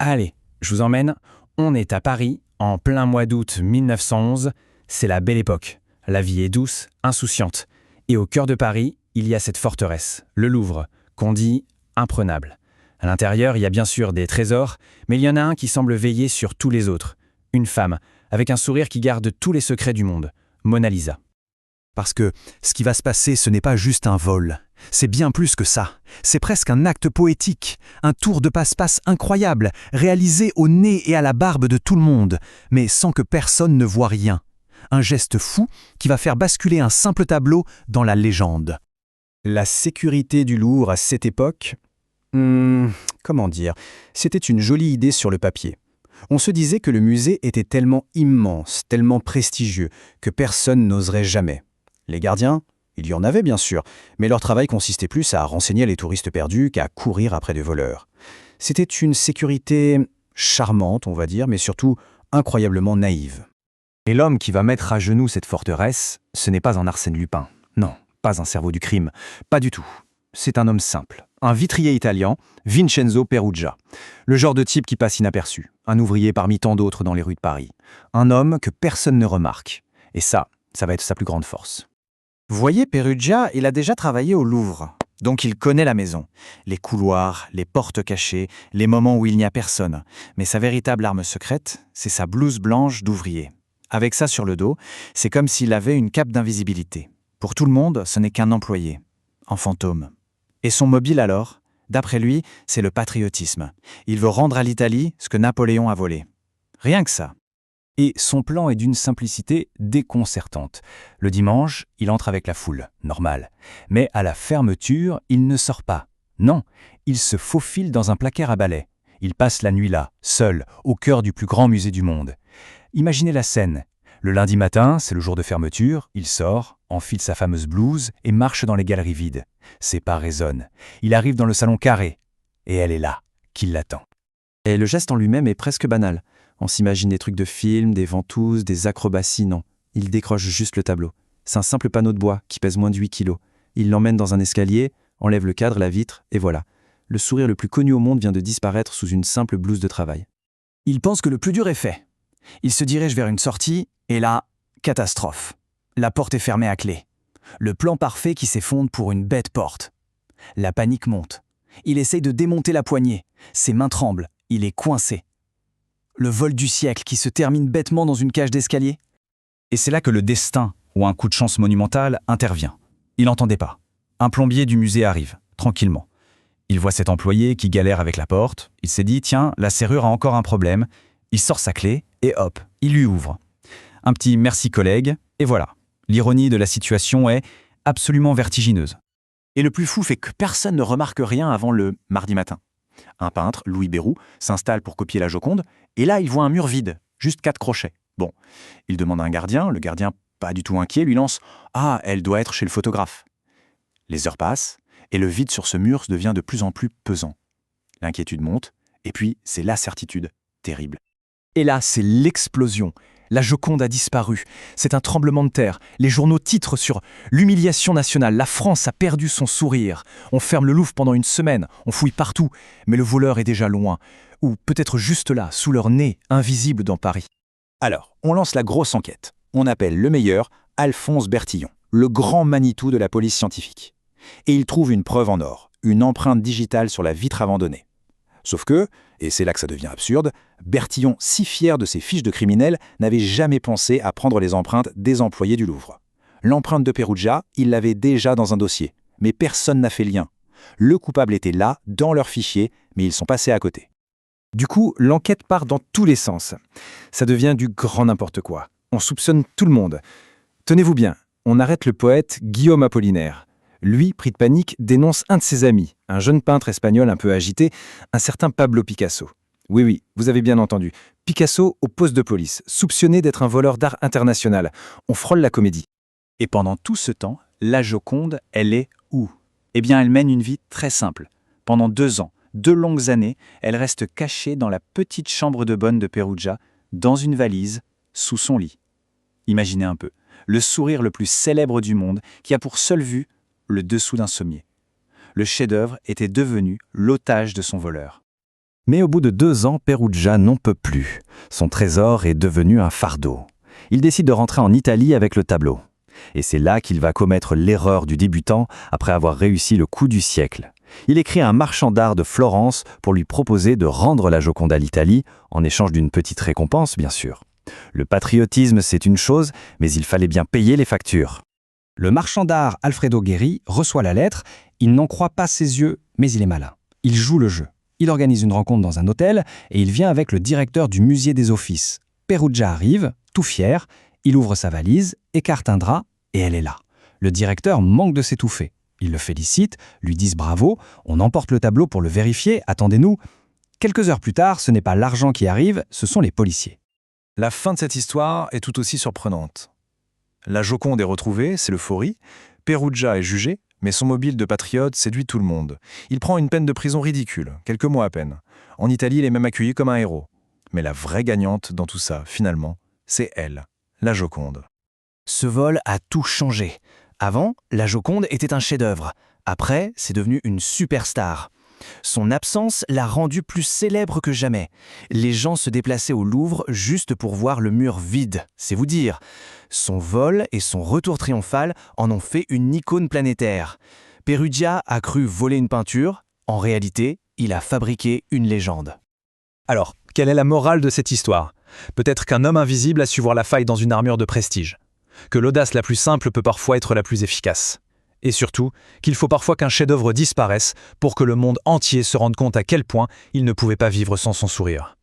Allez, je vous emmène. On est à Paris, en plein mois d'août 1911. C'est la belle époque. La vie est douce, insouciante. Et au cœur de Paris, il y a cette forteresse, le Louvre, qu'on dit imprenable. À l'intérieur, il y a bien sûr des trésors, mais il y en a un qui semble veiller sur tous les autres. Une femme, avec un sourire qui garde tous les secrets du monde. Mona Lisa. Parce que ce qui va se passer, ce n'est pas juste un vol. C'est bien plus que ça. C'est presque un acte poétique, un tour de passe-passe incroyable, réalisé au nez et à la barbe de tout le monde, mais sans que personne ne voie rien. Un geste fou qui va faire basculer un simple tableau dans la légende. La sécurité du Louvre à cette époque, comment dire, c'était une jolie idée sur le papier. On se disait que le musée était tellement immense, tellement prestigieux, que personne n'oserait jamais. Les gardiens, il y en avait bien sûr, mais leur travail consistait plus à renseigner les touristes perdus qu'à courir après des voleurs. C'était une sécurité charmante, on va dire, mais surtout incroyablement naïve. Et l'homme qui va mettre à genoux cette forteresse, ce n'est pas un Arsène Lupin. Non, pas un cerveau du crime. Pas du tout. C'est un homme simple. Un vitrier italien, Vincenzo Perugia. Le genre de type qui passe inaperçu. Un ouvrier parmi tant d'autres dans les rues de Paris. Un homme que personne ne remarque. Et ça va être sa plus grande force. Voyez, Perugia, il a déjà travaillé au Louvre. Donc il connaît la maison. Les couloirs, les portes cachées, les moments où il n'y a personne. Mais sa véritable arme secrète, c'est sa blouse blanche d'ouvrier. Avec ça sur le dos, c'est comme s'il avait une cape d'invisibilité. Pour tout le monde, ce n'est qu'un employé, un fantôme. Et son mobile alors, d'après lui, c'est le patriotisme. Il veut rendre à l'Italie ce que Napoléon a volé. Rien que ça. Et son plan est d'une simplicité déconcertante. Le dimanche, il entre avec la foule, normal. Mais à la fermeture, il ne sort pas. Non, il se faufile dans un placard à balai. Il passe la nuit là, seul, au cœur du plus grand musée du monde. Imaginez la scène. Le lundi matin, c'est le jour de fermeture, il sort, enfile sa fameuse blouse et marche dans les galeries vides. Ses pas résonnent. Il arrive dans le salon carré. Et elle est là, qui l'attend. Et le geste en lui-même est presque banal. On s'imagine des trucs de film, des ventouses, des acrobaties, non. Il décroche juste le tableau. C'est un simple panneau de bois qui pèse moins de 8 kilos. Il l'emmène dans un escalier, enlève le cadre, la vitre, et voilà. Le sourire le plus connu au monde vient de disparaître sous une simple blouse de travail. Il pense que le plus dur est fait. Il se dirige vers une sortie, et là, catastrophe. La porte est fermée à clé. Le plan parfait qui s'effondre pour une bête porte. La panique monte. Il essaye de démonter la poignée. Ses mains tremblent. Il est coincé. Le vol du siècle qui se termine bêtement dans une cage d'escalier. Et c'est là que le destin, ou un coup de chance monumental, intervient. Il n'entendait pas. Un plombier du musée arrive, tranquillement. Il voit cet employé qui galère avec la porte. Il s'est dit, tiens, la serrure a encore un problème. Il sort sa clé, et hop, il lui ouvre. Un petit « merci collègue », et voilà. L'ironie de la situation est absolument vertigineuse. Et le plus fou fait que personne ne remarque rien avant le mardi matin. Un peintre, Louis Béroux, s'installe pour copier la Joconde, et là, il voit un mur vide, juste 4 crochets. Bon, il demande à un gardien, le gardien, pas du tout inquiet, lui lance « Ah, elle doit être chez le photographe ». Les heures passent, et le vide sur ce mur devient de plus en plus pesant. L'inquiétude monte, et puis c'est la certitude, terrible. Et là, c'est l'explosion. La Joconde a disparu. C'est un tremblement de terre. Les journaux titrent sur l'humiliation nationale. La France a perdu son sourire. On ferme le Louvre pendant une semaine. On fouille partout. Mais le voleur est déjà loin. Ou peut-être juste là, sous leur nez, invisible dans Paris. Alors, on lance la grosse enquête. On appelle le meilleur Alphonse Bertillon, le grand Manitou de la police scientifique. Et il trouve une preuve en or, une empreinte digitale sur la vitre abandonnée. Sauf que, et c'est là que ça devient absurde, Bertillon, si fier de ses fiches de criminel, n'avait jamais pensé à prendre les empreintes des employés du Louvre. L'empreinte de Perugia, il l'avait déjà dans un dossier, mais personne n'a fait lien. Le coupable était là, dans leur fichier, mais ils sont passés à côté. Du coup, l'enquête part dans tous les sens. Ça devient du grand n'importe quoi. On soupçonne tout le monde. Tenez-vous bien, on arrête le poète Guillaume Apollinaire. Lui, pris de panique, dénonce un de ses amis, un jeune peintre espagnol un peu agité, un certain Pablo Picasso. Oui, vous avez bien entendu. Picasso au poste de police, soupçonné d'être un voleur d'art international. On frôle la comédie. Et pendant tout ce temps, la Joconde, elle est où? Eh bien, elle mène une vie très simple. Pendant 2 ans, 2 longues années, elle reste cachée dans la petite chambre de bonne de Perugia, dans une valise, sous son lit. Imaginez un peu, le sourire le plus célèbre du monde, qui a pour seule vue le dessous d'un sommier. Le chef-d'œuvre était devenu l'otage de son voleur. Mais au bout de 2 ans, Perugia n'en peut plus. Son trésor est devenu un fardeau. Il décide de rentrer en Italie avec le tableau. Et c'est là qu'il va commettre l'erreur du débutant après avoir réussi le coup du siècle. Il écrit à un marchand d'art de Florence pour lui proposer de rendre la Joconde à l'Italie, en échange d'une petite récompense, bien sûr. Le patriotisme, c'est une chose, mais il fallait bien payer les factures. Le marchand d'art Alfredo Gheri reçoit la lettre, il n'en croit pas ses yeux, mais il est malin. Il joue le jeu. Il organise une rencontre dans un hôtel et il vient avec le directeur du musée des offices. Perugia arrive, tout fier, il ouvre sa valise, écarte un drap et elle est là. Le directeur manque de s'étouffer. Il le félicite, lui disent bravo, on emporte le tableau pour le vérifier, attendez-nous. Quelques heures plus tard, ce n'est pas l'argent qui arrive, ce sont les policiers. La fin de cette histoire est tout aussi surprenante. La Joconde est retrouvée, c'est l'euphorie. Perugia est jugé, mais son mobile de patriote séduit tout le monde. Il prend une peine de prison ridicule, quelques mois à peine. En Italie, il est même accueilli comme un héros. Mais la vraie gagnante dans tout ça, finalement, c'est elle, la Joconde. Ce vol a tout changé. Avant, la Joconde était un chef-d'œuvre. Après, c'est devenu une superstar. Son absence l'a rendue plus célèbre que jamais. Les gens se déplaçaient au Louvre juste pour voir le mur vide, c'est vous dire. Son vol et son retour triomphal en ont fait une icône planétaire. Perugia a cru voler une peinture. En réalité, il a fabriqué une légende. Alors, quelle est la morale de cette histoire? Peut-être qu'un homme invisible a su voir la faille dans une armure de prestige. Que l'audace la plus simple peut parfois être la plus efficace. Et surtout, qu'il faut parfois qu'un chef-d'œuvre disparaisse pour que le monde entier se rende compte à quel point il ne pouvait pas vivre sans son sourire.